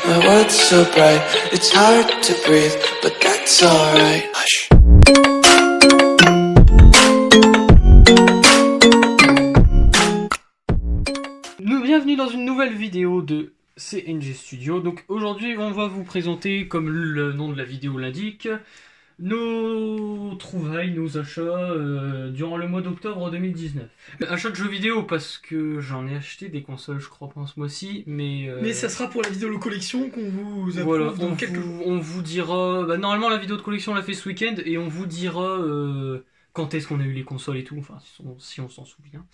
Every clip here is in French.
My world's so bright, it's hard to breathe, but that's alright. Hush. Bienvenue dans une nouvelle vidéo de CNG Studio. Donc aujourd'hui on va vous présenter, comme le nom de la vidéo l'indique, nos trouvailles, nos achats durant le mois d'octobre 2019. Achat de jeux vidéo parce que j'en ai acheté des consoles je crois pas ce mois-ci, mais ça sera pour la vidéo de collection qu'on vous approuve voilà, dans quelques jours. On vous dira, normalement la vidéo de collection on l'a fait ce week-end et on vous dira quand est-ce qu'on a eu les consoles et tout, enfin si on s'en souvient.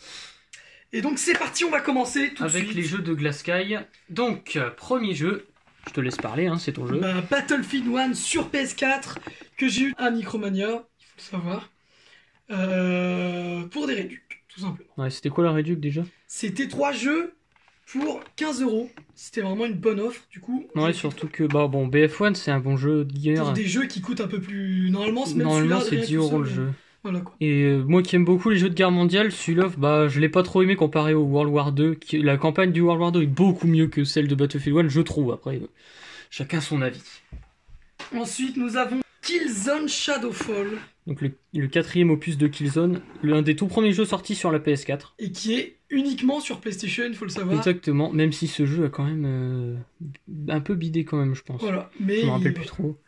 Et donc c'est parti, on va commencer tout de suite. Avec les jeux de Glasky. Donc, premier jeu, je te laisse parler, hein, c'est ton jeu. Battlefield 1 sur PS4, que j'ai eu à Micromania, il faut le savoir, pour des réducs, tout simplement. Ouais, c'était quoi la réduc déjà? C'était 3 jeux pour 15 €. C'était vraiment une bonne offre, du coup. Ouais, surtout que, BF1 c'est un bon jeu de guerre. Pour des jeux qui coûtent un peu plus... Normalement, c'est 10 € le jeu. Voilà, quoi. Et moi qui aime beaucoup les jeux de guerre mondiale, celui-là, je l'ai pas trop aimé comparé au World War 2. La campagne du World War 2 est beaucoup mieux que celle de Battlefield 1, je trouve. Après, chacun son avis. Ensuite, nous avons Killzone Shadowfall. Donc le quatrième opus de Killzone, l'un des tout premiers jeux sortis sur la PS4. Et qui est uniquement sur PlayStation, il faut le savoir. Exactement, même si ce jeu a quand même un peu bidé quand même, je pense. Voilà, mais... Je me rappelle plus trop.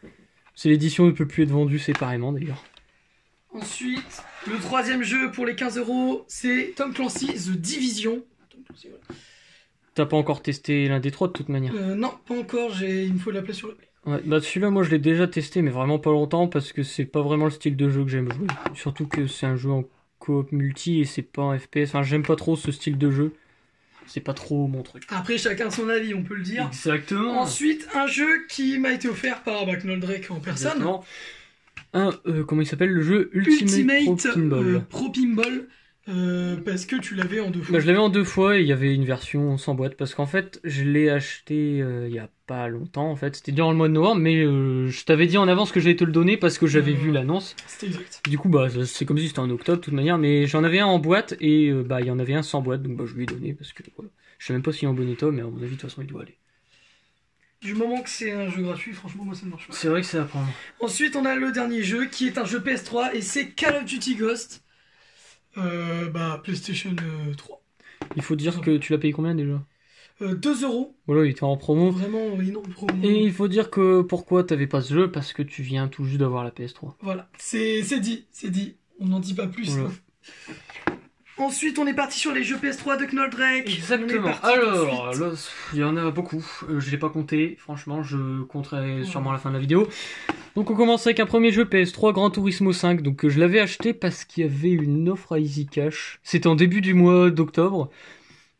C'est l'édition, il peut plus être vendu séparément d'ailleurs. Ensuite, le troisième jeu pour les 15 €, c'est Tom Clancy The Division. T'as pas encore testé l'un des trois de toute manière? Non, pas encore, il me faut l'appeler sur le play. Ouais, celui-là, moi je l'ai déjà testé, mais vraiment pas longtemps, parce que c'est pas vraiment le style de jeu que j'aime jouer. Surtout que c'est un jeu en coop multi et c'est pas un FPS. Enfin, j'aime pas trop ce style de jeu. C'est pas trop mon truc. Après, chacun son avis, on peut le dire. Exactement. Ensuite, un jeu qui m'a été offert par Knowledrek en personne. Exactement. Comment il s'appelle le jeu? Ultimate Pro Pinball. Parce que tu l'avais en 2 fois. Je l'avais en 2 fois et il y avait une version sans boîte. Parce qu'en fait, je l'ai acheté il y a pas longtemps. En fait, c'était durant le mois de novembre. Mais je t'avais dit en avance que j'allais te le donner parce que j'avais vu l'annonce. C'était exact. Du coup, c'est comme si c'était en octobre de toute manière. Mais j'en avais un en boîte et il y en avait un sans boîte. Donc je lui ai donné parce que voilà. Je sais même pas s'il est en bon état, mais à mon avis, de toute façon, il doit aller. Du moment que c'est un jeu gratuit, franchement, moi ça me marche pas. C'est vrai que c'est à prendre. Ensuite, on a le dernier jeu qui est un jeu PS3 et c'est Call of Duty Ghost. PlayStation 3. Il faut dire que tu l'as payé combien déjà? 2 €. Voilà, il était en promo. Vraiment énorme promo. Et il faut dire que pourquoi t'avais pas ce jeu? Parce que tu viens tout juste d'avoir la PS3. Voilà, c'est dit. On n'en dit pas plus. Voilà. Ensuite, on est parti sur les jeux PS3 de Knowledrek. Exactement. Alors, là, il y en a beaucoup. Je l'ai pas compté. Franchement, je compterai sûrement à la fin de la vidéo. Donc, on commence avec un premier jeu PS3, Gran Turismo 5. Donc, je l'avais acheté parce qu'il y avait une offre à Easy Cash. C'était en début du mois d'octobre.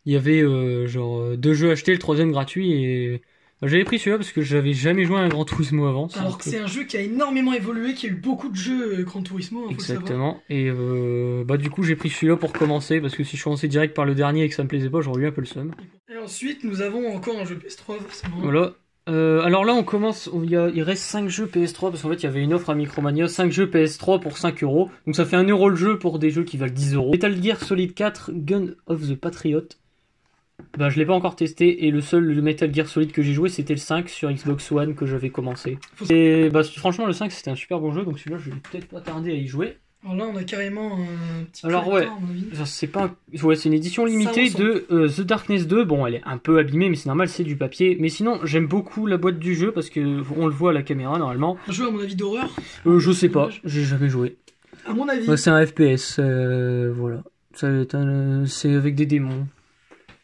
Il y avait 2 jeux achetés, le 3e gratuit. Et j'avais pris celui-là parce que j'avais jamais joué à un Gran Turismo avant. Alors que c'est un jeu qui a énormément évolué, qui a eu beaucoup de jeux Gran Turismo. Exactement. Et du coup, j'ai pris celui-là pour commencer parce que si je commençais direct par le dernier et que ça me plaisait pas, j'aurais eu un peu le seum. Et ensuite, nous avons encore un jeu PS3, forcément. Voilà. Alors là, on commence. Il reste 5 jeux PS3 parce qu'en fait, il y avait une offre à Micromania, 5 jeux PS3 pour 5 €. Donc ça fait 1 € le jeu pour des jeux qui valent 10 €. Metal Gear Solid 4, Gun of the Patriot. Je l'ai pas encore testé et le seul Metal Gear Solid que j'ai joué c'était le 5 sur Xbox One que j'avais commencé. Et franchement le 5 c'était un super bon jeu donc celui-là je vais peut-être pas tarder à y jouer. Alors là on a carrément un petit peu c'est une édition limitée de The Darkness 2. Bon elle est un peu abîmée mais c'est normal, c'est du papier. Mais sinon j'aime beaucoup la boîte du jeu parce que on le voit à la caméra normalement. Un jeu à mon avis d'horreur. Je sais pas, j'ai jamais joué. À mon avis. C'est un FPS, voilà. C'est avec des démons.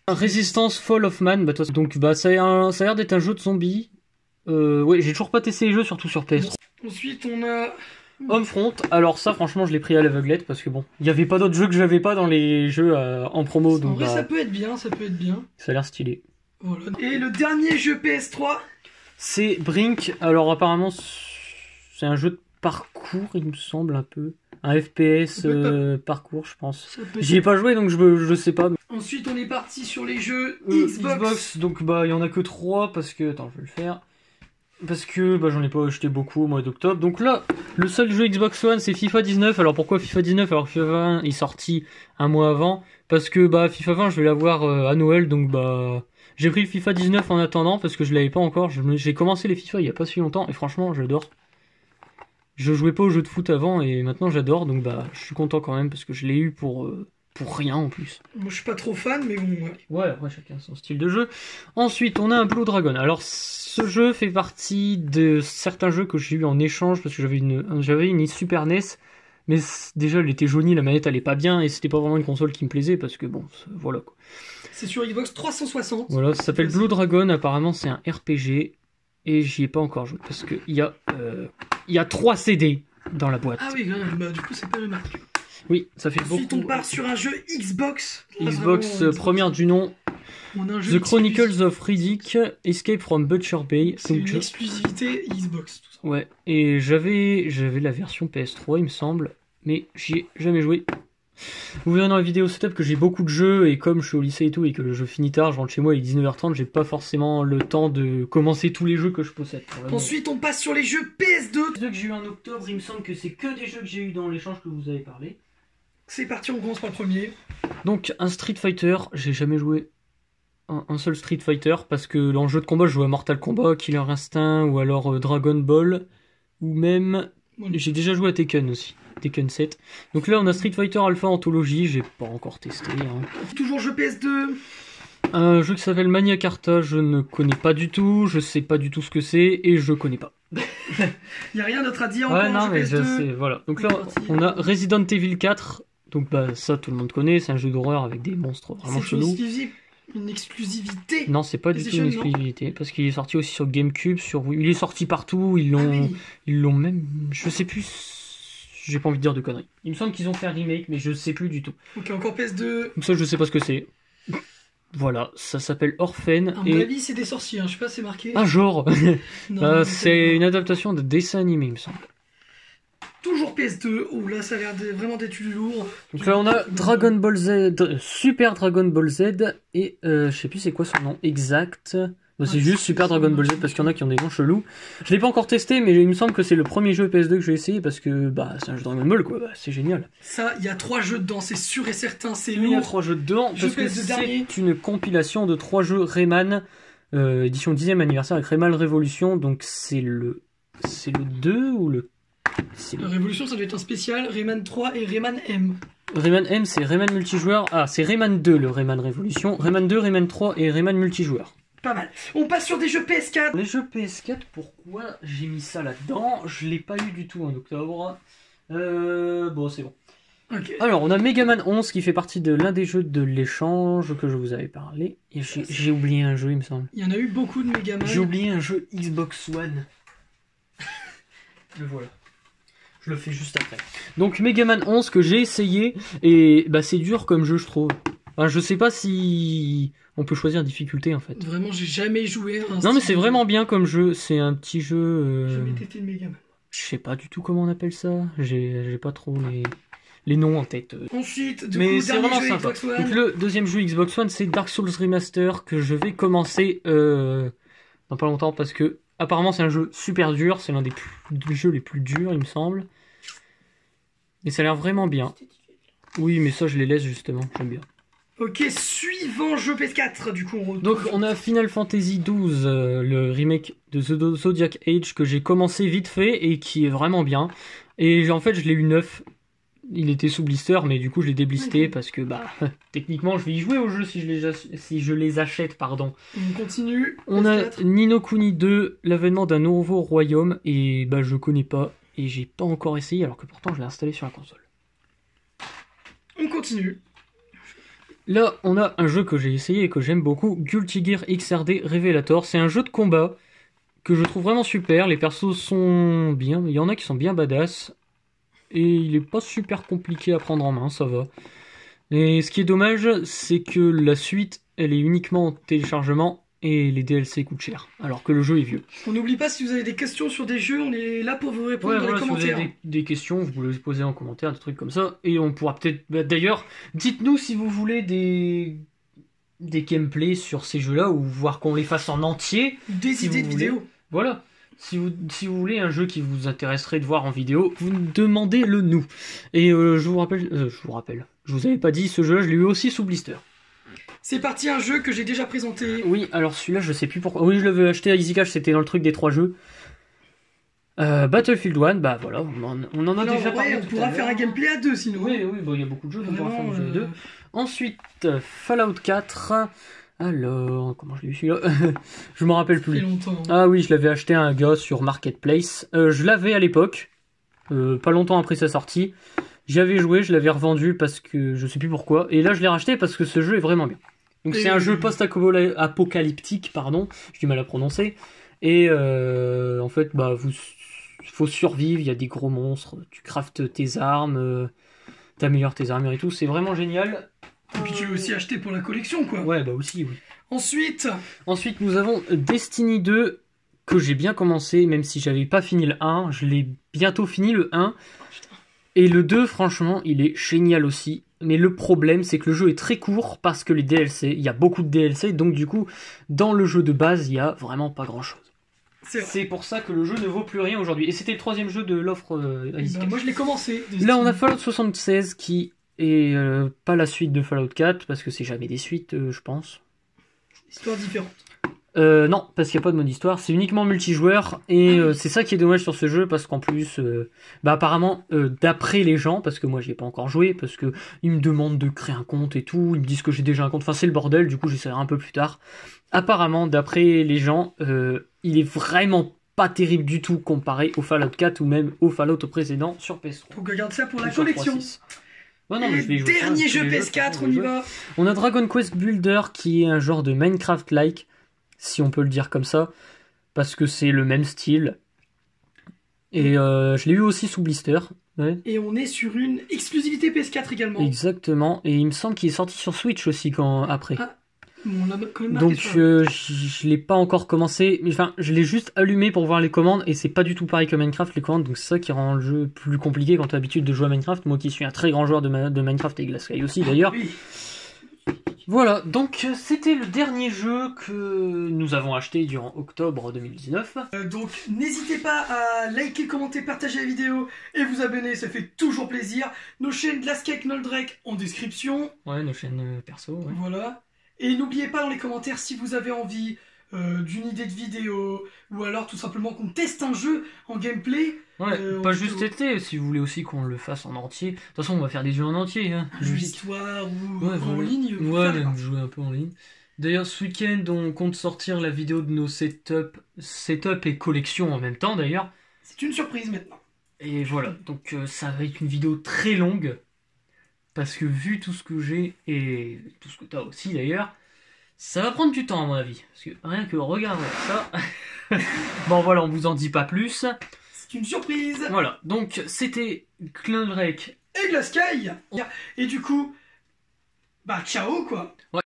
Resistance Fall of Man, donc ça a l'air d'être un jeu de zombies. Ouais, j'ai toujours pas testé les jeux, surtout sur PS3. Ensuite, on a Homefront. Alors ça, franchement, je l'ai pris à l'aveuglette parce que bon, il y avait pas d'autres jeux que j'avais pas dans les jeux en promo. Donc en vrai, ça peut être bien, Ça a l'air stylé. Voilà. Et le dernier jeu PS3, c'est Brink. Alors apparemment, c'est un jeu de parcours, il me semble un peu. Un FPS parcours, je pense. J'y ai pas joué donc je sais pas. Ensuite, on est parti sur les jeux Xbox. Donc il y en a que 3 parce que attends, je vais le faire. parce que bah, j'en ai pas acheté beaucoup au mois d'octobre. Donc là, le seul jeu Xbox One, c'est FIFA 19. Alors pourquoi FIFA 19 alors que FIFA 20 est sorti un mois avant? Parce que bah FIFA 20, je vais l'avoir à Noël, donc bah j'ai pris le FIFA 19 en attendant parce que je l'avais pas encore. J'ai commencé les FIFA il y a pas si longtemps et franchement, j'adore. Je jouais pas aux jeux de foot avant et maintenant j'adore, donc bah je suis content quand même parce que je l'ai eu pour rien en plus. Moi, je suis pas trop fan, mais bon, ouais. Ouais, après chacun son style de jeu. Ensuite, on a un Blue Dragon. Alors, ce jeu fait partie de certains jeux que j'ai eu en échange parce que j'avais une Super NES, mais déjà elle était jaunie, la manette elle est pas bien et c'était pas vraiment une console qui me plaisait parce que bon, voilà quoi. C'est sur Xbox 360. Voilà, ça s'appelle Blue Dragon. Apparemment, c'est un RPG et j'y ai pas encore joué parce que il y a 3 CD dans la boîte. Ah oui, bah, du coup, c'est pas remarqué. Oui, ça fait Ensuite, beaucoup. on part sur un jeu Xbox. Xbox, Vraiment, première du nom. On a un jeu The Chronicles of Riddick, Escape from Butcher Bay. C'est une Donc, exclusivité Xbox, tout ça. ouais, et j'avais la version PS3, il me semble, mais j'y ai jamais joué. Vous verrez dans la vidéo setup que j'ai beaucoup de jeux, et comme je suis au lycée et tout, et que le jeu finit tard, je rentre chez moi, il est 19h30, j'ai pas forcément le temps de commencer tous les jeux que je possède. Ensuite, on passe sur les jeux PS2. Les jeux que j'ai eu en octobre, il me semble que c'est que des jeux que j'ai eu dans l'échange que vous avez parlé. C'est parti, on commence par le premier. Donc, un Street Fighter, j'ai jamais joué un seul Street Fighter, parce que en jeu de combat, je jouais à Mortal Kombat, Killer Instinct, ou alors Dragon Ball, ou même... J'ai déjà joué à Tekken aussi, Tekken 7. Donc là, on a Street Fighter Alpha Anthology, j'ai pas encore testé. Hein. Toujours jeu PS2. Un jeu qui s'appelle Magna Carta, je ne connais pas du tout, je sais pas du tout ce que c'est, et je connais pas. Y a rien d'autre à dire. Ouais, encore non, un jeu mais PS2. je sais, voilà. Donc là, on a Resident Evil 4, donc bah ça, tout le monde connaît, c'est un jeu d'horreur avec des monstres vraiment C'est chelous. une exclusivité. Non, c'est pas du tout une PlayStation, non. exclusivité, parce qu'il est sorti aussi sur GameCube, il est sorti partout, Ah oui. ils l'ont même, je sais plus, j'ai pas envie de dire de conneries. Il me semble qu'ils ont fait un remake, mais je sais plus du tout. Ok, encore PS2. Comme ça, je sais pas ce que c'est. Voilà, ça s'appelle Orphan. À mon avis, c'est des sorciers, hein. Je sais pas, c'est marqué. Ah, genre Non, c'est une adaptation de dessin animé, il me semble. Toujours PS2. Oh là, ça a l'air vraiment d'être du lourd. Donc là, on a Dragon Ball Z, Super Dragon Ball Z, et je sais plus c'est quoi son nom exact. Bah, c'est juste Super Dragon Ball Z parce qu'il y en a qui ont des noms chelous. Je l'ai pas encore testé, mais il me semble que c'est le premier jeu PS2 que je vais essayer parce que bah c'est un jeu Dragon Ball quoi, bah, c'est génial. Ça, il y a 3 jeux dedans, c'est sûr et certain, c'est Il y a lourd. 3 jeux dedans Jeu parce que PS2 dernier. c'est une compilation de 3 jeux Rayman, édition 10e anniversaire avec Rayman Revolution, donc c'est le 2 ou le... Révolution, ça doit être un spécial, Rayman 3 et Rayman M. Rayman M, c'est Rayman multijoueur. Ah, c'est Rayman 2, le Rayman Revolution. Rayman 2, Rayman 3 et Rayman multijoueur. Pas mal. On passe sur des jeux PS4. Les jeux PS4, pourquoi j'ai mis ça là-dedans? Je l'ai pas eu du tout en octobre. Bon, c'est bon. Ok. Alors, on a Megaman 11 qui fait partie de l'un des jeux de l'échange que je vous avais parlé. Et j'ai oublié un jeu, il me semble. Il y en a eu beaucoup de Megaman. J'ai oublié un jeu Xbox One. Le voilà. Je le fais juste après. Donc Megaman 11 que j'ai essayé et bah c'est dur comme jeu je trouve. Enfin, je sais pas si on peut choisir difficulté en fait. Vraiment, j'ai jamais joué à un Non mais style c'est vraiment bien comme jeu. C'est un petit jeu. J'ai jamais testé le Megaman. Je sais pas du tout comment on appelle ça. J'ai pas trop les noms en tête. Ensuite, du Mais coup, c'est dernier vraiment jeu sympa. Xbox One. Donc le deuxième jeu Xbox One c'est Dark Souls Remaster que je vais commencer dans pas longtemps parce que apparemment c'est un jeu super dur. C'est l'un des jeux les plus durs il me semble. Et ça a l'air vraiment bien. Oui, mais ça, je les laisse justement. J'aime bien. Ok, suivant jeu PS4, du coup, on retrouve. Donc, on a Final Fantasy XII, le remake de The Zodiac Age que j'ai commencé vite fait et qui est vraiment bien. Et en fait, je l'ai eu neuf. Il était sous blister, mais du coup, je l'ai déblisté parce que, bah, techniquement, je vais y jouer au jeu si je les achète, pardon. On continue. On a PS4. Ni no Kuni 2, l'avènement d'un nouveau royaume, et bah, je connais pas. Et j'ai pas encore essayé, alors que pourtant je l'ai installé sur la console. On continue. Là, on a un jeu que j'ai essayé et que j'aime beaucoup, Guilty Gear XRD Revelator. C'est un jeu de combat que je trouve vraiment super. Les persos sont bien, il y en a qui sont bien badass. Et il est pas super compliqué à prendre en main, ça va. Et ce qui est dommage, c'est que la suite, elle est uniquement en téléchargement. Et les DLC coûtent cher, alors que le jeu est vieux. On n'oublie pas, si vous avez des questions sur des jeux, on est là pour vous répondre Ouais, dans voilà, les si vous commentaires. avez des questions, vous pouvez les poser en commentaire, des trucs comme ça, et on pourra peut-être... Bah, d'ailleurs, dites-nous si vous voulez des gameplays sur ces jeux-là, ou voir qu'on les fasse en entier. Des si idées vous de voulez. vidéos. Voilà. Si vous voulez un jeu qui vous intéresserait de voir en vidéo, vous demandez-le nous. Et je vous rappelle, je vous avais pas dit, ce jeu-là, je l'ai eu aussi sous blister. C'est parti, un jeu que j'ai déjà présenté. Oui, alors celui-là, je sais plus pourquoi. Oui, je l'avais acheté à Easy Cash, c'était dans le truc des 3 jeux. Battlefield 1, bah voilà, on en a déjà parlé. On pourra faire un gameplay à 2 sinon. Oui, bon, il y a beaucoup de jeux, donc on pourra faire un jeu à 2. Ensuite, Fallout 4. Alors, comment je l'ai eu celui-là? Je me rappelle plus. Longtemps. Ah oui, je l'avais acheté à un gars sur Marketplace. Je l'avais à l'époque, pas longtemps après sa sortie. J'y avais joué, je l'avais revendu parce que je sais plus pourquoi. Et là, je l'ai racheté parce que ce jeu est vraiment bien. Donc c'est un jeu post-apocalyptique, pardon, j'ai du mal à prononcer. Et en fait, bah, faut survivre, il y a des gros monstres, tu craftes tes armes, t'améliores tes armures et tout, c'est vraiment génial. Et puis tu veux aussi acheter pour la collection, quoi. Ouais, bah aussi, oui. Ensuite, nous avons Destiny 2, que j'ai bien commencé, même si j'avais pas fini le 1. Je l'ai bientôt fini, le 1. Et le 2, franchement, il est génial aussi. Mais le problème, c'est que le jeu est très court, parce que les DLC, il y a beaucoup de DLC, donc du coup, dans le jeu de base, il y a vraiment pas grand-chose. C'est pour ça que le jeu ne vaut plus rien aujourd'hui. Et c'était le 3e jeu de l'offre moi je l'ai commencé. Là, on a Fallout 76 qui est pas la suite de Fallout 4, parce que c'est jamais des suites, je pense. Histoire différente. Non, parce qu'il n'y a pas de mode histoire, c'est uniquement multijoueur, et c'est ça qui est dommage sur ce jeu, parce qu'en plus, apparemment, d'après les gens, parce que moi j'y ai pas encore joué, parce que ils me demandent de créer un compte et tout, ils me disent que j'ai déjà un compte, enfin c'est le bordel, du coup j'essaierai un peu plus tard. Apparemment, d'après les gens, il est vraiment pas terrible du tout comparé au Fallout 4 ou même au Fallout précédent sur PS3. Donc regarde ça pour la collection. Non, mais je vais jouer dernier jeu PS4, on y va. On a Dragon Quest Builder qui est un genre de Minecraft-like, si on peut le dire comme ça, parce que c'est le même style. Et je l'ai eu aussi sous blister. Ouais. Et on est sur une exclusivité PS4 également. Exactement, et il me semble qu'il est sorti sur Switch aussi après. Ah, on a quand même marqué. Donc je l'ai pas encore commencé, mais enfin je l'ai juste allumé pour voir les commandes, et c'est pas du tout pareil que Minecraft les commandes, donc c'est ça qui rend le jeu plus compliqué quand tu as l'habitude de jouer à Minecraft, moi qui suis un très grand joueur de Minecraft et Glass Sky aussi d'ailleurs. Oui. Voilà, donc c'était le dernier jeu que nous avons acheté durant octobre 2019. Donc n'hésitez pas à liker, commenter, partager la vidéo et vous abonner, ça fait toujours plaisir. Nos chaînes Glass Cake, Noldrek en description. Ouais, nos chaînes perso. Ouais. Voilà. Et n'oubliez pas dans les commentaires si vous avez envie d'une idée de vidéo ou alors tout simplement qu'on teste un jeu en gameplay. Ouais, pas juste été, si vous voulez aussi qu'on le fasse en entier. De toute façon, on va faire des jeux en entier. Hein. Un jeu d'histoire ou ouais, en ligne. Ouais, même jouer un peu en ligne. D'ailleurs, ce week-end, on compte sortir la vidéo de nos setup et collection en même temps d'ailleurs. C'est une surprise maintenant. Et voilà, donc ça va être une vidéo très longue. Parce que vu tout ce que j'ai, et tout ce que t'as aussi d'ailleurs, ça va prendre du temps à mon avis. Parce que rien que regarder ça... Bon voilà, on vous en dit pas plus. C'est une surprise. Voilà, donc c'était Clownrek et Glass Sky. Et du coup, bah ciao quoi. Ouais.